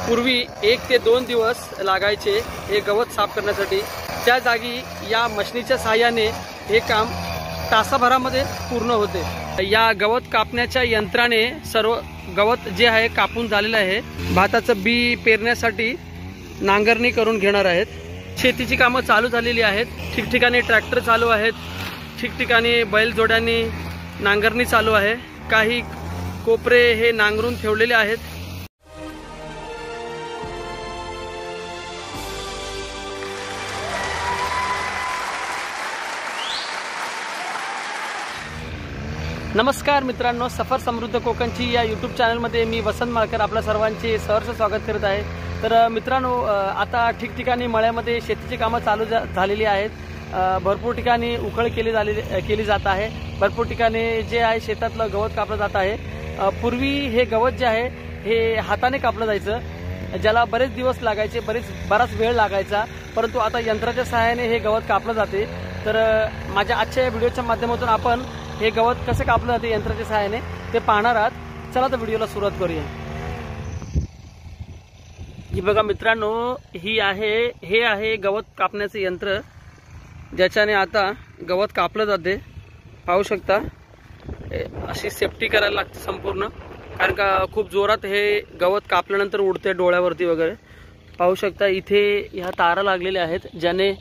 पूर्वी 1 ते 2 दिवस लागायचे हे गवत साफ करण्यासाठी, त्या जागी या मशीनीच्या सहाय्याने हे काम तासाभरामध्ये पूर्ण होते। या गवत कापण्याच्या यंत्राने सर्व गवत जे आहे कापून झालेलं आहे। भाताचं बी पेरण्यासाठी नांगरणी करून घेणार आहेत। शेतीची कामं चालू झालेली आहेत। ठिकठिकाणी ट्रॅक्टर चालू आहेत, ठिकठिकाणी बैलजोड्यांनी नांगरणी चालू आहे। काही कोपरे हे नांगरून ठेवलेले आहेत। नमस्कार मित्रांनो, सफर समृद्ध कोकणची या यूट्यूब चॅनलमध्ये मी वसंत माळकर आपल्या सर्वांचे सहर्ष स्वागत करत आहे। तर मित्रांनो, आता ठिकठिकाणी मळ्यामध्ये शेतीची कामं चालू झालेली आहेत। भरपूर ठिकाणी उखळ केली जात आहे। भरपूर ठिकाणी जे आहे शेतातलं गवत कापलं जात आहे। पूर्वी हे गवत जे आहे हे हाताने कापलं जायचं, ज्याला बरेच दिवस लागायचे, बराच वेळ लागायचा, परंतु आता यंत्राच्या सहाय्याने हे गवत कापलं जाते। तर माझ्या आजच्या या व्हिडिओच्या माध्यमातून आपण हे गवत कसे कापलं जाते यंत्राच्या सहाय्याने ते पाहणार आहात। चला तर व्हिडिओला सुरुवात करूया। ही बघा मित्रांनो, हे आहे गवत कापण्याचे यंत्र, ज्याच्याने आता गवत कापलं जाते। पाहू शकता, अशी सेफ्टी करायला लागते संपूर्ण, कारण का खूप जोरात हे गवत कापल्यानंतर उडते डोळ्यावरती वगैरे। पाहू शकता इथे ह्या तारा लागलेल्या आहेत, ज्याने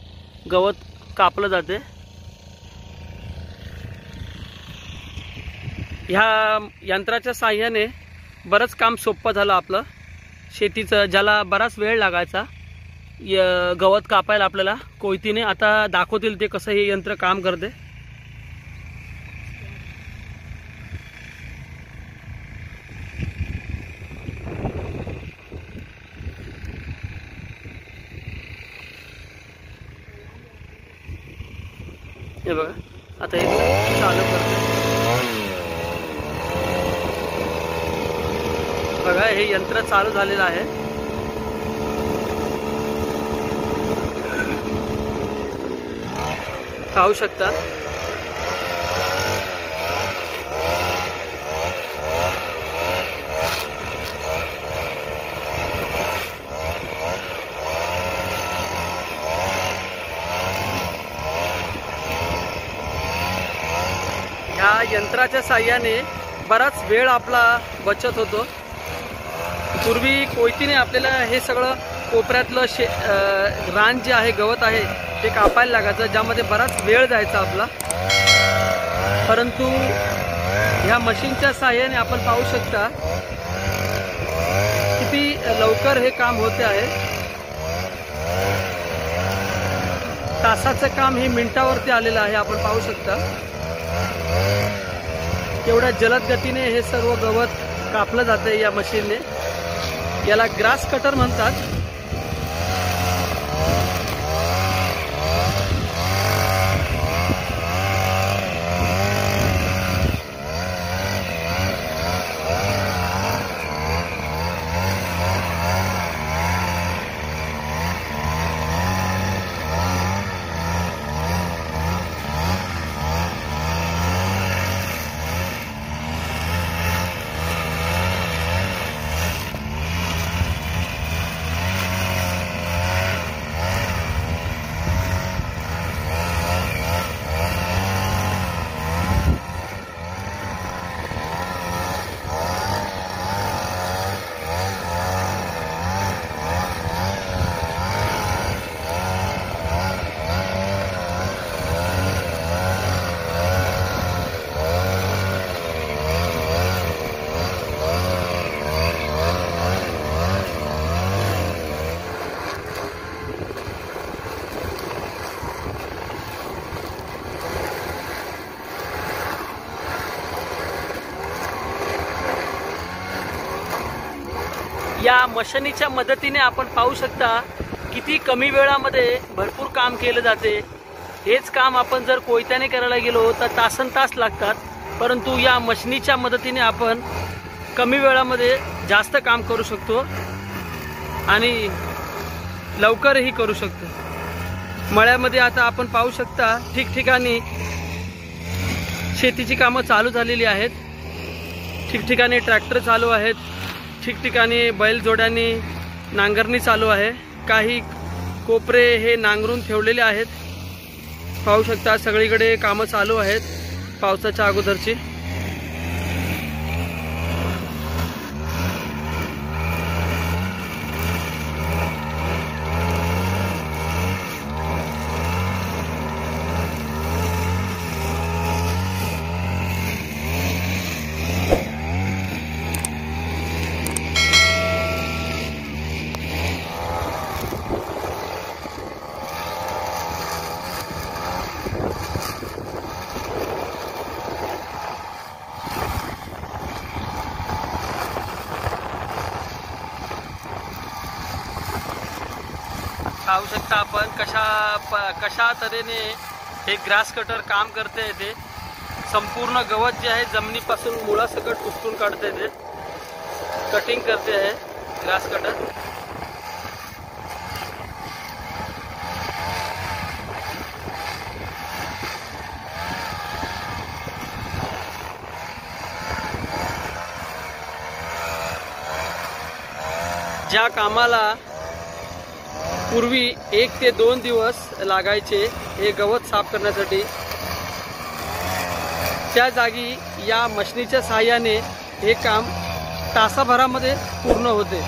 गवत कापलं जाते। ह्या यंत्राच्या साहाय्याने बरंच काम सोपं झालं आपलं शेतीचं, ज्याला बराच वेळ लागायचा गवत कापायला आपल्याला कोयतीने। आता दाखवतील ते कसं हे यंत्र काम करते। हे बघा, आता हे चालू करते। बघा, हे यंत्र चालू झालेलं आहे। पाहू शकता ह्या यंत्राच्या साहाय्याने बराच वेळ आपला बचत होतो। पूर्वी कोयतीने आपल्याला हे सगळं कोपऱ्यातलं रान जे आहे, गवत आहे, ते कापायला लागायचं, ज्यामध्ये बराच वेळ जायचा आपला। परंतु ह्या मशीनच्या साहाय्याने आपण पाहू शकता किती लवकर हे काम होते आहे। तासाचं काम हे मिनिटावरती आलेलं आहे। आपण पाहू शकता तेवढ्या जलद गतीने हे सर्व गवत कापलं जाते या मशीनने। याला ग्रास कटर म्हणतात। या मशीनीच्या मदतीने आपण पाहू शकता किती कमी वेळामध्ये भरपूर काम केले जाते। हेच काम आपण जर कोयत्याने करायला गेलो तर तासनतास लागतात, परंतु या मशीनीच्या मदतीने आपण कमी वेळामध्ये जास्त काम करू शकतो आणि लवकरही करू शकतो। मळ्यामध्ये आता आपण पाहू शकता ठिकठिकाणी शेतीची कामं चालू झालेली आहेत। ठिकठिकाणी ट्रॅक्टर चालू आहेत, ठिकठिकाणी बैलजोड्यांनी नांगरणी चालू आहे। काही कोपरे हे नांगरून ठेवलेले आहेत। पाहू शकता सगळीकडे कामं चालू आहेत पावसाच्या अगोदरची। पाहू शकता आपण कशा तऱ्हेने हे ग्रास कटर काम करते। ते संपूर्ण गवत जे आहे जमिनीपासून मुळासकट उपटून काढते, ते कटिंग करते आहे ग्रास कटर। ज्या कामाला पूर्वी 1 ते 2 दिवस लागायचे हे गवत साफ करण्यासाठी, त्या जागी या मशीनीच्या सहाय्याने हे काम तासाभरामध्ये पूर्ण होते।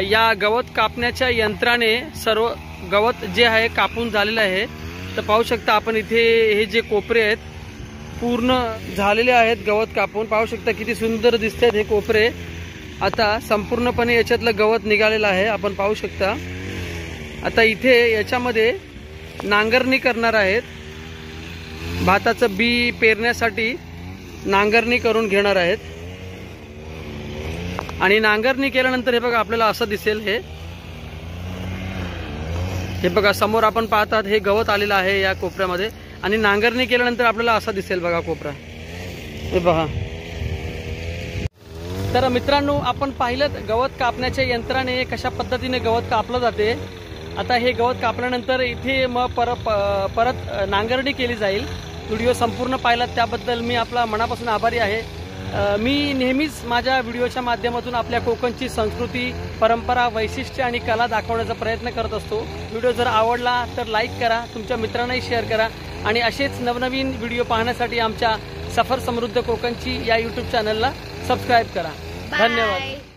या गवत कापण्याच्या यंत्राने सर्व गवत जे आहे कापून झालेलं आहे। तर पाहू शकता आपण इथे हे जे कोपरे आहेत पूर्ण झालेले आहेत गवत कापून। पाहू शकता किती सुंदर दिसतात हे कोपरे। आता संपूर्णपणे याच्यातलं गवत निघालेलं आहे, आपण पाहू शकता। आता इथे याच्यामध्ये नांगरणी करणार आहेत, भाताचं बी पेरण्यासाठी नांगरणी करून घेणार आहेत। आणि नांगरणी केल्यानंतर हे बघा आपल्याला असं दिसेल। हे बघा समोर आपण पाहतात हे गवत आलेलं आहे या कोपऱ्यामध्ये, आणि नांगरणी केल्यानंतर आपल्याला असा दिसेल बघा कोपरा, हे बघा। तर मित्रांनो आपण पाहिलं गवत कापण्याच्या यंत्राने कशा पद्धतीने गवत कापलं जाते। आता हे गवत कापल्यानंतर इथे मग परत नांगरणी केली जाईल। व्हिडिओ संपूर्ण पाहिलात त्याबद्दल मी आपला मनापासून आभारी आहे। मी नेहमीच माझ्या व्हिडिओच्या माध्यमातून आपल्या कोकणची संस्कृती, परंपरा, वैशिष्ट्य आणि कला दाखवण्याचा प्रयत्न करत असतो। व्हिडिओ जर आवडला तर लाईक करा, तुमच्या मित्रांनाही शेअर करा, आणि असेच नवनवीन व्हिडिओ पाहण्यासाठी आमच्या सफर समृद्ध कोकणची या YouTube चॅनलला सबस्क्राईब करा। धन्यवाद।